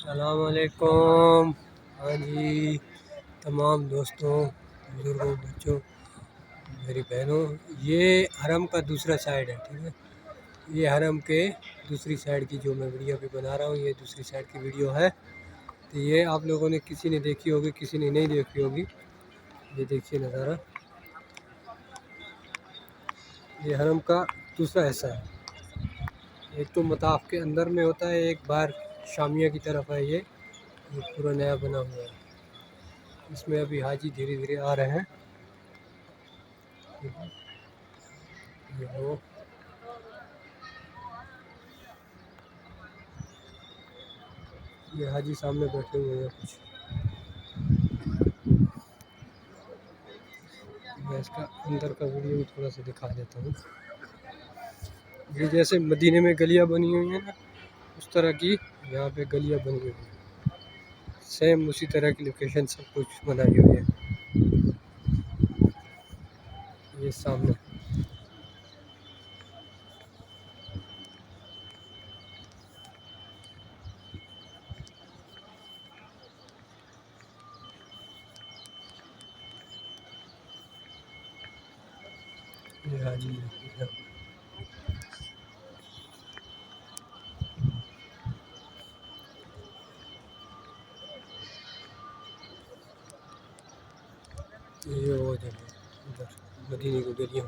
अस्सलामुअलैकुम। हाँ जी, तमाम दोस्तों, बुज़ुर्गों, बच्चों, मेरी बहनों, ये हरम का दूसरा साइड है। ठीक है, ये हरम के दूसरी साइड की जो मैं वीडियो भी बना रहा हूँ, ये दूसरी साइड की वीडियो है। तो ये आप लोगों ने किसी ने देखी होगी, किसी ने नहीं देखी होगी। ये देखिए नज़ारा, ये हरम का दूसरा हिस्सा है। एक तो मताफ के अंदर में होता है, एक बार शामिया की तरफ है। ये पूरा नया बना हुआ है। इसमें अभी हाजी धीरे धीरे आ रहे हैं। ये वो ये हाजी सामने बैठे हुए हैं कुछ। मैं इसका अंदर का वीडियो भी थोड़ा सा दिखा देता हूँ। ये जैसे मदीने में गलियाँ बनी हुई हैं ना, उस तरह की यहाँ पे गलियाँ बनी हुई हैं। सेम उसी तरह की लोकेशन सब कुछ बनाई हुई है। ये सामने ये हाजी है। ये वो जगह उधर मदीने की गलियाँ।